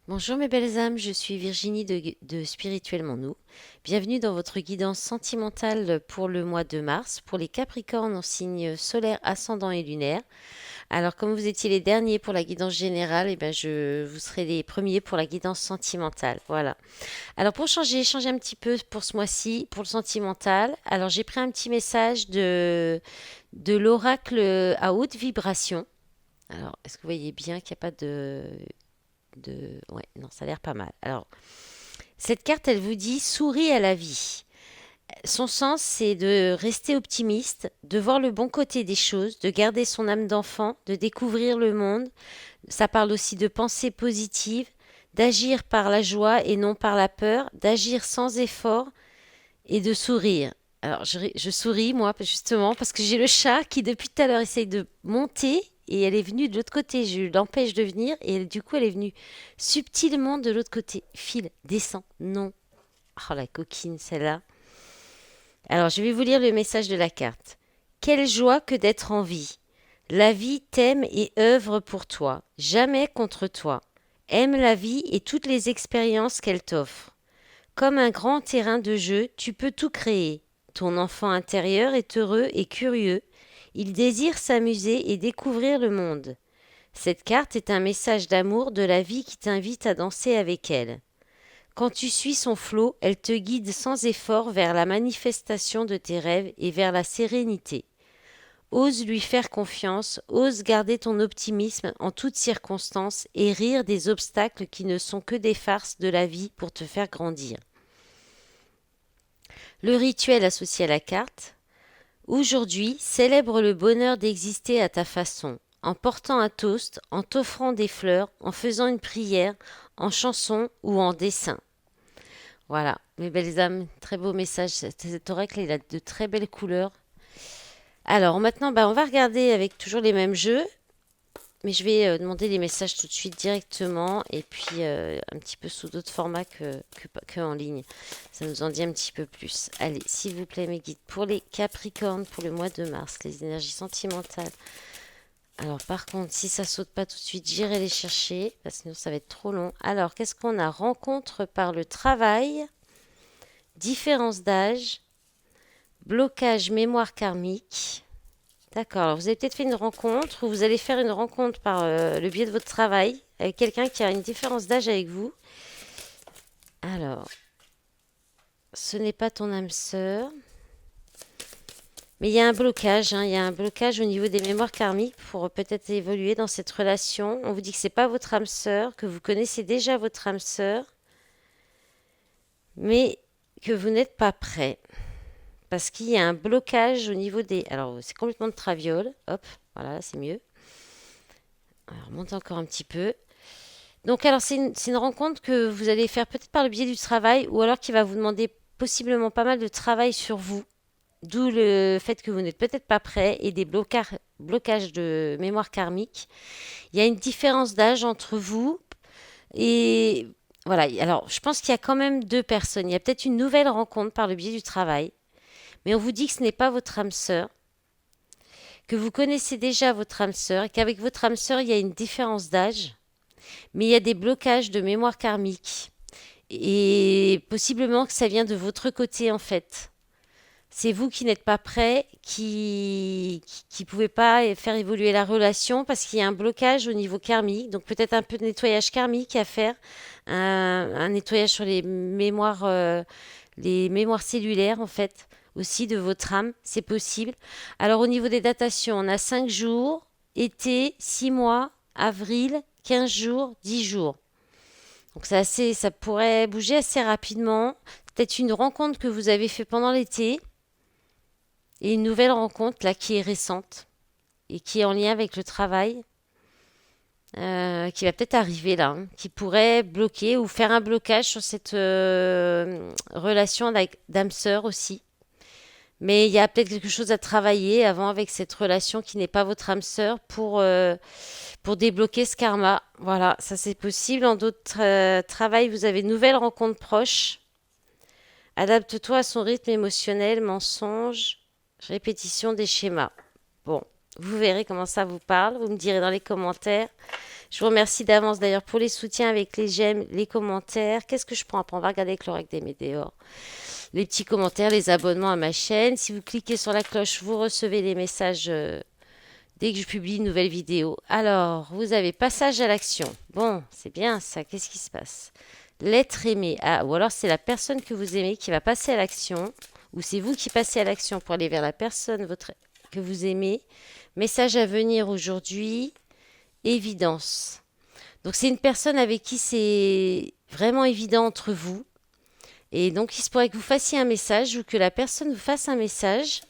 Bonjour mes belles âmes, je suis Virginie de Spirituellement Nous. Bienvenue dans votre guidance sentimentale pour le mois de mars, pour les Capricornes en signe solaire, ascendant et lunaire. Alors comme vous étiez les derniers pour la guidance générale, vous serez les premiers pour la guidance sentimentale. Voilà. Alors pour changer un petit peu pour ce mois-ci, pour le sentimental. Alors j'ai pris un petit message de l'oracle à haute vibration. Alors, est-ce que vous voyez bien qu'il n'y a pas Ouais, non, ça a l'air pas mal. Alors, cette carte, elle vous dit souris à la vie. Son sens, c'est de rester optimiste, de voir le bon côté des choses, de garder son âme d'enfant, de découvrir le monde. Ça parle aussi de pensée positive, d'agir par la joie et non par la peur, d'agir sans effort et de sourire. Alors, je souris, moi, justement, parce que j'ai le chat qui, depuis tout à l'heure, essaye de monter et elle est venue de l'autre côté. Je l'empêche de venir et du coup, elle est venue subtilement de l'autre côté. File, descend, non. Oh, la coquine, celle-là. Alors, je vais vous lire le message de la carte. Quelle joie que d'être en vie. La vie t'aime et œuvre pour toi, jamais contre toi. Aime la vie et toutes les expériences qu'elle t'offre. Comme un grand terrain de jeu, tu peux tout créer. Ton enfant intérieur est heureux et curieux. Il désire s'amuser et découvrir le monde. Cette carte est un message d'amour de la vie qui t'invite à danser avec elle. Quand tu suis son flot, elle te guide sans effort vers la manifestation de tes rêves et vers la sérénité. Ose lui faire confiance, ose garder ton optimisme en toutes circonstances et rire des obstacles qui ne sont que des farces de la vie pour te faire grandir. Le rituel associé à la carte. Aujourd'hui, célèbre le bonheur d'exister à ta façon, en portant un toast, en t'offrant des fleurs, en faisant une prière, en chanson ou en dessin. Voilà, mes belles âmes, très beau message. Cet oracle, il a de très belles couleurs. Alors maintenant, on va regarder avec toujours les mêmes jeux, mais je vais demander les messages tout de suite directement et puis un petit peu sous d'autres formats que en ligne. Ça nous en dit un petit peu plus. Allez, s'il vous plaît, mes guides, pour les Capricornes, pour le mois de mars, les énergies sentimentales. Alors par contre, si ça saute pas tout de suite, j'irai les chercher, parce que sinon ça va être trop long. Alors, qu'est-ce qu'on a? Rencontre par le travail, différence d'âge, blocage mémoire karmique. D'accord, alors vous avez peut-être fait une rencontre ou vous allez faire une rencontre par le biais de votre travail avec quelqu'un qui a une différence d'âge avec vous. Alors, ce n'est pas ton âme sœur, mais il y a un blocage, hein, il y a un blocage au niveau des mémoires karmiques pour peut-être évoluer dans cette relation. On vous dit que c'est pas votre âme sœur, que vous connaissez déjà votre âme sœur, mais que vous n'êtes pas prêt. Parce qu'il y a un blocage au niveau des... Alors, c'est complètement de traviole. Hop, voilà, c'est mieux. Alors, montez encore un petit peu. Donc, alors, c'est une rencontre que vous allez faire peut-être par le biais du travail ou alors qui va vous demander possiblement pas mal de travail sur vous. D'où le fait que vous n'êtes peut-être pas prêt et des blocages de mémoire karmique. Il y a une différence d'âge entre vous et voilà. Alors, je pense qu'il y a quand même deux personnes. Il y a peut-être une nouvelle rencontre par le biais du travail, mais on vous dit que ce n'est pas votre âme sœur, que vous connaissez déjà votre âme sœur et qu'avec votre âme sœur, il y a une différence d'âge, mais il y a des blocages de mémoire karmique. Et possiblement que ça vient de votre côté en fait. C'est vous qui n'êtes pas prêt, qui pouvez pas faire évoluer la relation parce qu'il y a un blocage au niveau karmique. Donc peut-être un peu de nettoyage karmique à faire, un nettoyage sur les mémoires cellulaires en fait, aussi de votre âme, c'est possible. Alors au niveau des datations, on a 5 jours, été, 6 mois, avril, 15 jours, 10 jours. Donc ça pourrait bouger assez rapidement. Peut-être une rencontre que vous avez fait pendant l'été et une nouvelle rencontre là qui est récente et qui est en lien avec le travail, qui va peut-être arriver là, hein, qui pourrait bloquer ou faire un blocage sur cette relation avec d'âme sœur aussi. Mais il y a peut-être quelque chose à travailler avant avec cette relation qui n'est pas votre âme sœur pour débloquer ce karma. Voilà, ça c'est possible. En d'autres travails, vous avez de nouvelles rencontres proches. Adapte-toi à son rythme émotionnel, mensonge, répétition des schémas. Bon. Vous verrez comment ça vous parle. Vous me direz dans les commentaires. Je vous remercie d'avance d'ailleurs pour les soutiens avec les j'aime, les commentaires. Qu'est-ce que je prends après? On va regarder avec l'oracle des météores. Les petits commentaires, les abonnements à ma chaîne. Si vous cliquez sur la cloche, vous recevez les messages dès que je publie une nouvelle vidéo. Alors, vous avez passage à l'action. Bon, c'est bien ça. Qu'est-ce qui se passe? L'être aimé. Ah, ou alors c'est la personne que vous aimez qui va passer à l'action. Ou c'est vous qui passez à l'action pour aller vers la personne que vous aimez. Message à venir aujourd'hui. Évidence. Donc c'est une personne avec qui c'est vraiment évident entre vous. Et donc il se pourrait que vous fassiez un message ou que la personne vous fasse un message.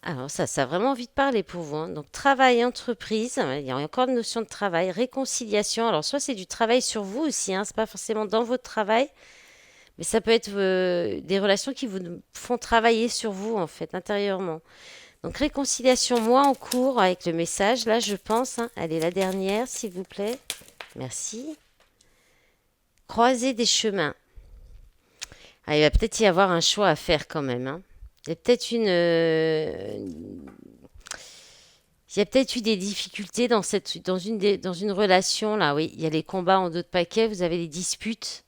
Alors ça a vraiment envie de parler pour vous, hein. Donc travail, entreprise, il y a encore une notion de travail, réconciliation. Alors soit c'est du travail sur vous aussi, hein, c'est pas forcément dans votre travail, mais ça peut être des relations qui vous font travailler sur vous en fait intérieurement. Donc réconciliation, moi en cours avec le message, là je pense, hein, elle est la dernière s'il vous plaît. Merci. Croiser des chemins. Ah, il va peut-être y avoir un choix à faire quand même, hein. Il y a peut-être il y a peut-être eu des difficultés dans une relation là. Oui, il y a les combats en dos de paquet, vous avez les disputes,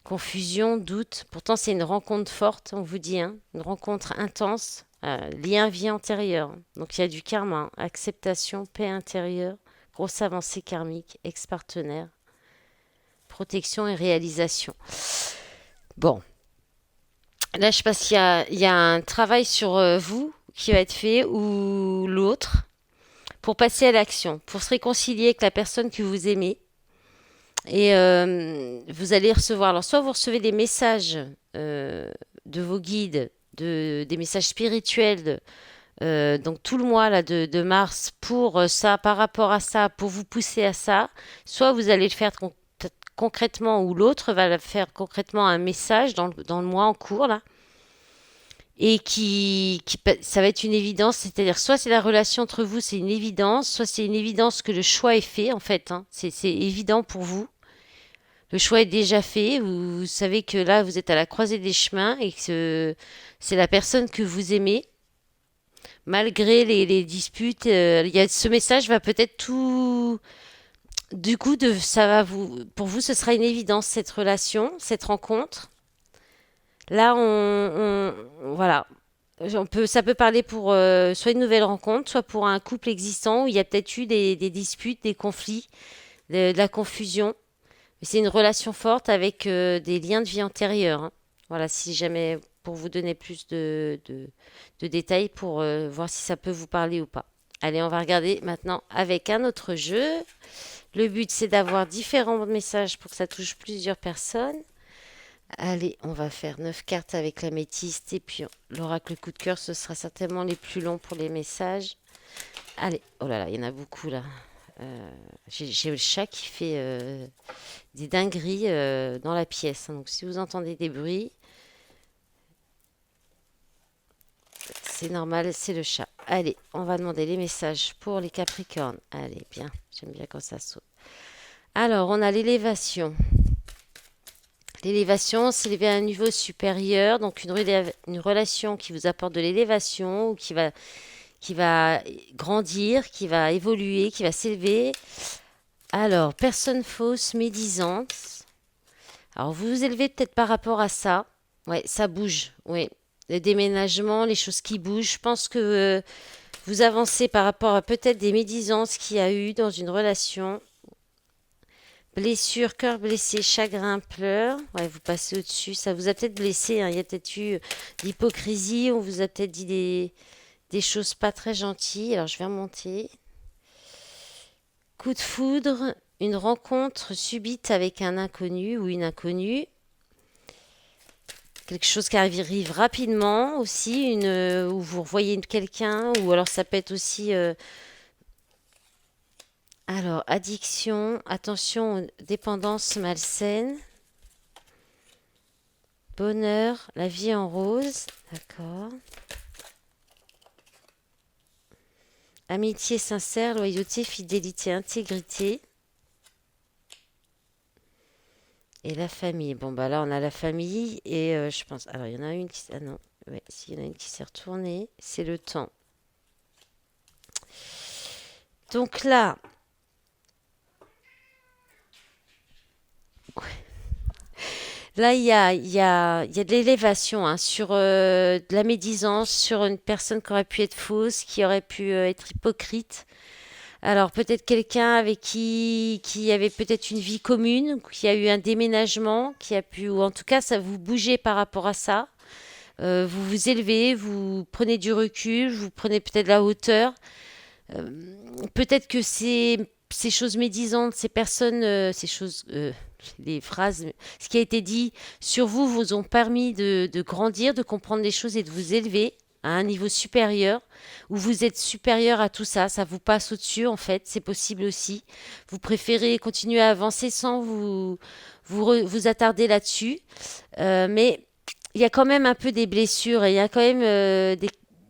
confusion, doute. Pourtant, c'est une rencontre forte, on vous dit, hein, une rencontre intense, lien vie antérieure. Donc, il y a du karma, hein, acceptation, paix intérieure, grosse avancée karmique, ex-partenaire, protection et réalisation. Bon, là, je pense qu'il y a un travail sur vous qui va être fait ou l'autre pour passer à l'action, pour se réconcilier avec la personne que vous aimez. Et vous allez recevoir, alors soit vous recevez des messages de vos guides, des messages spirituels, donc tout le mois là, de mars pour ça, par rapport à ça, pour vous pousser à ça, soit vous allez le faire concrètement ou l'autre va le faire concrètement un message dans le mois en cours là et ça va être une évidence, c'est-à-dire soit c'est la relation entre vous, c'est une évidence, soit c'est une évidence que le choix est fait en fait, hein. C'est évident pour vous. Le choix est déjà fait. Vous savez que là, vous êtes à la croisée des chemins et que c'est la personne que vous aimez. Malgré les disputes, ce message va peut-être tout. Du coup, pour vous, ce sera une évidence cette relation, cette rencontre. Là, voilà. Ça peut parler pour soit une nouvelle rencontre, soit pour un couple existant où il y a peut-être eu des disputes, des conflits, de la confusion. Mais c'est une relation forte avec des liens de vie antérieurs, hein. Voilà, si jamais pour vous donner plus de détails pour voir si ça peut vous parler ou pas. Allez, on va regarder maintenant avec un autre jeu. Le but, c'est d'avoir différents messages pour que ça touche plusieurs personnes. Allez, on va faire 9 cartes avec l'améthyste et puis l'oracle coup de cœur, ce sera certainement les plus longs pour les messages. Allez, oh là là, il y en a beaucoup là. J'ai le chat qui fait des dingueries dans la pièce, hein. Donc si vous entendez des bruits, c'est normal, c'est le chat. Allez, on va demander les messages pour les Capricornes. Allez, bien, j'aime bien quand ça saute. Alors, on a l'élévation. L'élévation, s'élever à un niveau supérieur, donc une relation qui vous apporte de l'élévation ou qui va grandir, qui va évoluer, qui va s'élever. Alors, personne fausse, médisante. Alors, vous vous élevez peut-être par rapport à ça. Ouais, ça bouge. Oui. Les déménagements, les choses qui bougent. Je pense que vous avancez par rapport à peut-être des médisances qu'il y a eu dans une relation. Blessure, cœur blessé, chagrin, pleurs. Ouais, vous passez au-dessus. Ça vous a peut-être blessé, hein. Il y a peut-être eu l'hypocrisie. On vous a peut-être dit des choses pas très gentilles. Alors, je vais remonter. Coup de foudre, une rencontre subite avec un inconnu ou une inconnue. Quelque chose qui arrive rapidement aussi, où vous revoyez quelqu'un, ou alors ça peut être aussi... alors, addiction, attention, dépendance malsaine, bonheur, la vie en rose, d'accord. Amitié sincère, loyauté, fidélité, intégrité. Et la famille. Bon, bah là, on a la famille et je pense. Alors, il y en a une qui. Ah non, ouais, s'il y en a une qui s'est retournée, c'est le temps. Donc là, il y a de l'élévation hein, sur de la médisance, sur une personne qui aurait pu être fausse, qui aurait pu être hypocrite. Alors peut-être quelqu'un avec qui avait peut-être une vie commune, qui a eu un déménagement, qui a pu, ou en tout cas ça vous bougeait par rapport à ça. Vous vous élevez, vous prenez du recul, vous prenez peut-être de la hauteur. Euh, Peut-être que ces choses médisantes, ces personnes, ces choses, les phrases, ce qui a été dit sur vous vous ont permis de grandir, de comprendre les choses et de vous élever à un niveau supérieur, où vous êtes supérieur à tout ça, ça vous passe au-dessus en fait, c'est possible aussi. Vous préférez continuer à avancer sans vous attarder là-dessus, mais il y a quand même un peu des blessures et il y a quand même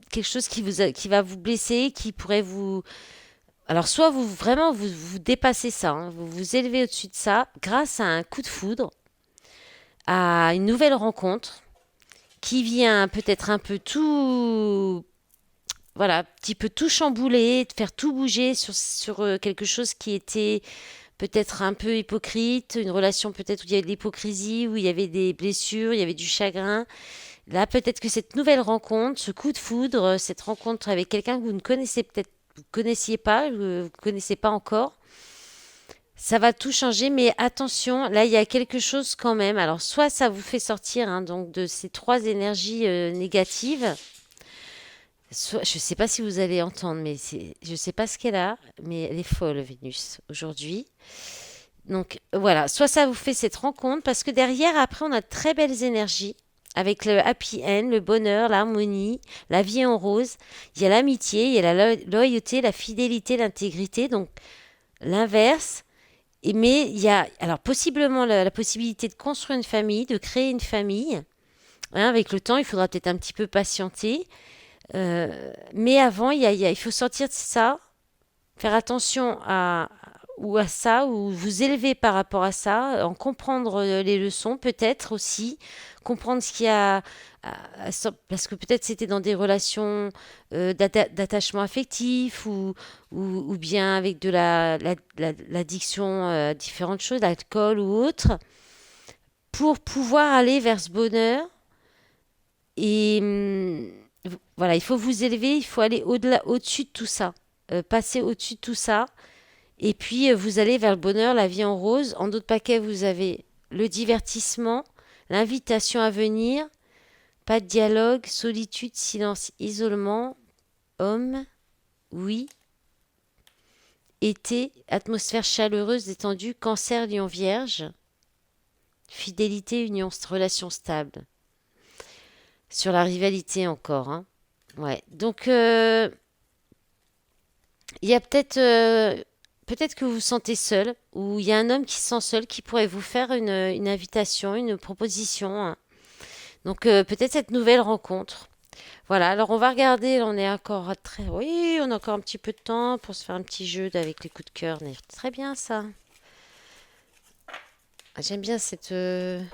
quelque chose qui va vous blesser, qui pourrait vous, alors, soit vous vraiment vous dépassez ça, hein, vous vous élevez au-dessus de ça grâce à un coup de foudre, à une nouvelle rencontre qui vient peut-être un peu tout, voilà, un petit peu tout chambouler, de faire tout bouger sur quelque chose qui était peut-être un peu hypocrite, une relation peut-être où il y avait de l'hypocrisie, où il y avait des blessures, il y avait du chagrin. Là, peut-être que cette nouvelle rencontre, ce coup de foudre, cette rencontre avec quelqu'un que vous ne connaissez peut-être, vous connaissiez pas, vous connaissez pas encore, ça va tout changer, mais attention, là il y a quelque chose quand même. Alors soit ça vous fait sortir hein, donc de ces trois énergies négatives. Soit, je ne sais pas si vous allez entendre, mais je ne sais pas ce qu'elle a, mais elle est folle Vénus aujourd'hui. Donc voilà, soit ça vous fait cette rencontre, parce que derrière, après, on a de très belles énergies, avec le happy end, le bonheur, l'harmonie, la vie en rose. Il y a l'amitié, il y a la loyauté, la fidélité, l'intégrité, donc l'inverse. Mais il y a alors possiblement la possibilité de construire une famille, de créer une famille. Hein, avec le temps, il faudra peut-être un petit peu patienter. Mais avant, il faut sortir de ça, faire attention à ça, ou vous élever par rapport à ça, en comprendre les leçons, peut-être aussi, comprendre ce qu'il y a, parce que peut-être c'était dans des relations d'attachement affectif, ou bien avec de l'addiction à différentes choses, l'alcool ou autre, pour pouvoir aller vers ce bonheur. Et voilà, il faut vous élever, il faut aller au-delà, au-dessus de tout ça, passer au-dessus de tout ça. Et puis, vous allez vers le bonheur, la vie en rose. En d'autres paquets, vous avez le divertissement, l'invitation à venir, pas de dialogue, solitude, silence, isolement, homme, oui, été, atmosphère chaleureuse, détendue, cancer, lion vierge, fidélité, union, relation stable. Sur la rivalité encore, hein. Ouais. Donc, il y a peut-être que vous vous sentez seul, ou il y a un homme qui se sent seul qui pourrait vous faire une invitation, une proposition, hein. Donc peut-être cette nouvelle rencontre. Voilà, alors on va regarder, là, on est encore à très... Oui, on a encore un petit peu de temps pour se faire un petit jeu avec les coups de cœur. Très bien ça. Ah, j'aime bien ce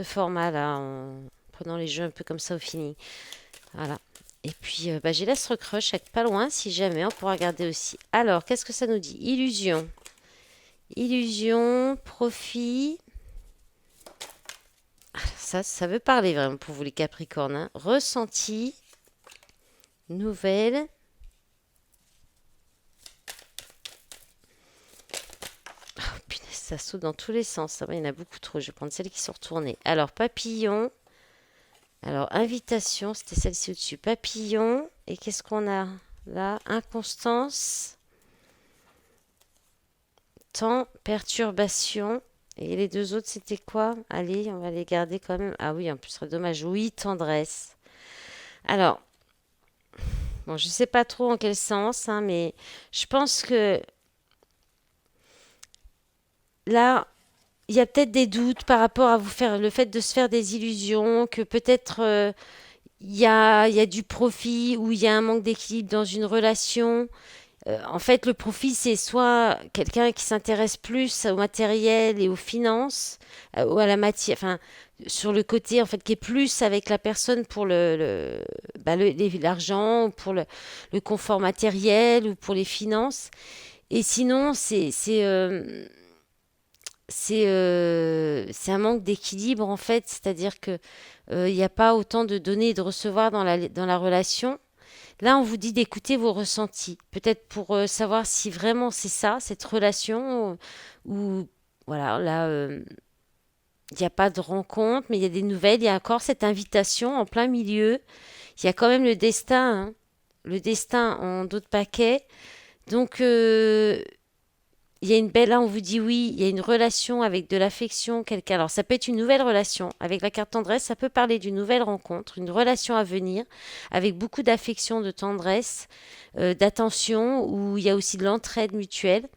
format-là, en prenant les jeux un peu comme ça au fini. Voilà. Et puis, bah, j'ai l'Astre Crush avec pas loin, si jamais, on pourra regarder aussi. Alors, qu'est-ce que ça nous dit? Illusion. Illusion, profit. Ah, ça veut parler vraiment pour vous les Capricornes, hein. Ressenti, nouvelle. Oh, punaise, ça saute dans tous les sens. Ça va, il y en a beaucoup trop. Je vais prendre celles qui sont retournées. Alors, papillon. Alors, invitation, c'était celle-ci au-dessus. Papillon. Et qu'est-ce qu'on a là? Inconstance. Temps, perturbation. Et les deux autres, c'était quoi? Allez, on va les garder quand même. Ah oui, en plus, ce serait dommage. Oui, tendresse. Alors, bon, je sais pas trop en quel sens, hein, mais je pense que là, il y a peut-être des doutes par rapport à vous faire le fait de se faire des illusions, que peut-être il y a du profit ou il y a un manque d'équilibre dans une relation. En fait, le profil, c'est soit quelqu'un qui s'intéresse plus au matériel et aux finances, ou à la matière, enfin, sur le côté, en fait, qui est plus avec la personne pour l'argent, ou pour le confort matériel, ou pour les finances. Et sinon, c'est un manque d'équilibre, en fait, c'est-à-dire que il n'y a pas autant de donner et de recevoir dans la relation. Là, on vous dit d'écouter vos ressentis, peut-être pour savoir si vraiment c'est ça, cette relation, ou voilà, là, il n'y a pas de rencontre, mais il y a des nouvelles, il y a encore cette invitation en plein milieu. Il y a quand même le destin en d'autres paquets. Donc, il y a une belle, là, on vous dit oui, il y a une relation avec de l'affection, quelqu'un. Alors, ça peut être une nouvelle relation. Avec la carte tendresse, ça peut parler d'une nouvelle rencontre, une relation à venir, avec beaucoup d'affection, de tendresse, d'attention, où il y a aussi de l'entraide mutuelle.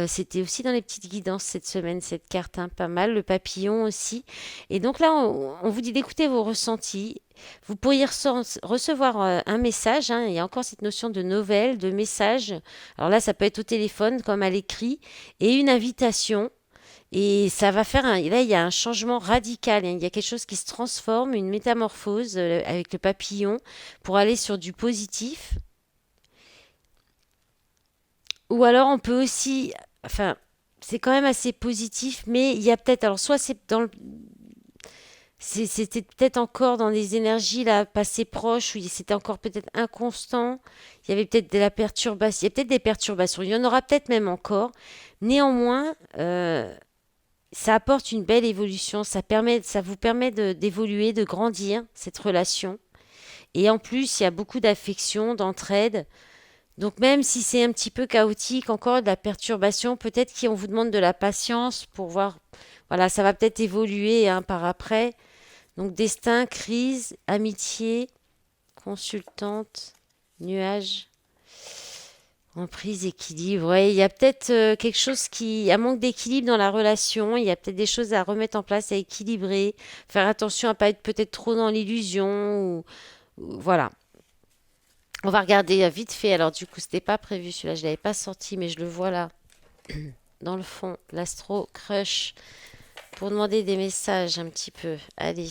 C'était aussi dans les petites guidances cette semaine, cette carte, hein, pas mal, le papillon aussi. Et donc là, on vous dit d'écouter vos ressentis. Vous pourriez recevoir un message, hein, il y a encore cette notion de nouvelle, de message. Alors là, ça peut être au téléphone comme à l'écrit, et une invitation. Et ça va faire là, il y a un changement radical, hein. Il y a quelque chose qui se transforme, une métamorphose avec le papillon pour aller sur du positif. Ou alors on peut aussi, enfin, c'est quand même assez positif, mais il y a peut-être, alors soit c'était peut-être encore dans des énergies là passées proches, où c'était encore peut-être inconstant, il y avait peut-être de la perturbation, il y a peut-être des perturbations, il y en aura peut-être même encore. Néanmoins, ça apporte une belle évolution, ça vous permet d'évoluer, de grandir cette relation. Et en plus, il y a beaucoup d'affection, d'entraide. Donc même si c'est un petit peu chaotique, encore de la perturbation, peut-être qu'on vous demande de la patience pour voir. Voilà, ça va peut-être évoluer, hein, par après. Donc destin, crise, amitié, consultante, nuage, emprise, équilibre. Ouais, il y a peut-être quelque chose qui... Un manque d'équilibre dans la relation. Il y a peut-être des choses à remettre en place, à équilibrer. Faire attention à pas être peut-être trop dans l'illusion. Voilà. On va regarder vite fait. Alors du coup, c'était pas prévu celui-là, je l'avais pas sorti, mais je le vois là, dans le fond, l'Astro Crush, pour demander des messages un petit peu. Allez,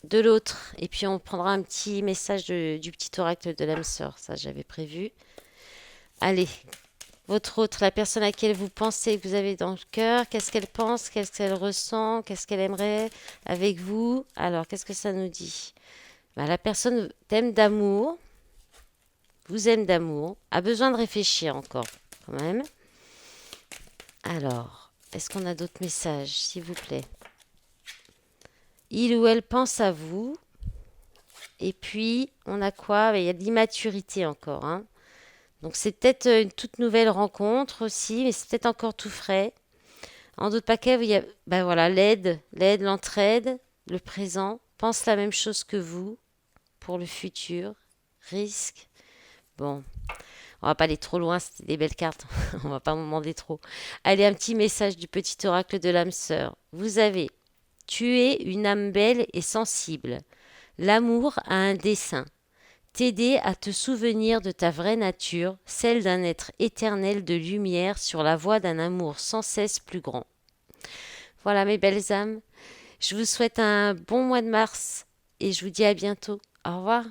de l'autre. Et puis on prendra un petit message du petit oracle de l'âme sœur. Ça, j'avais prévu. Allez, votre autre, la personne à laquelle vous pensez, que vous avez dans le cœur, qu'est-ce qu'elle pense, qu'est-ce qu'elle ressent, qu'est-ce qu'elle aimerait avec vous. Alors, qu'est-ce que ça nous dit? Bah, la personne t'aime d'amour, vous aime d'amour, a besoin de réfléchir encore, quand même. Alors, est-ce qu'on a d'autres messages, s'il vous plaît? Il ou elle pense à vous. Et puis, on a quoi? Il y a de l'immaturité encore, hein. Donc, c'est peut-être une toute nouvelle rencontre aussi, mais c'est peut-être encore tout frais. En d'autres paquets, il y a ben voilà, l'aide, l'entraide, le présent. Pense la même chose que vous pour le futur. Risque. Bon, on va pas aller trop loin, c'était des belles cartes. On va pas en demander trop. Allez, un petit message du petit oracle de l'âme sœur. Vous avez tué une âme belle et sensible. L'amour a un dessein. T'aider à te souvenir de ta vraie nature, celle d'un être éternel de lumière sur la voie d'un amour sans cesse plus grand. Voilà mes belles âmes. Je vous souhaite un bon mois de mars et je vous dis à bientôt. Au revoir.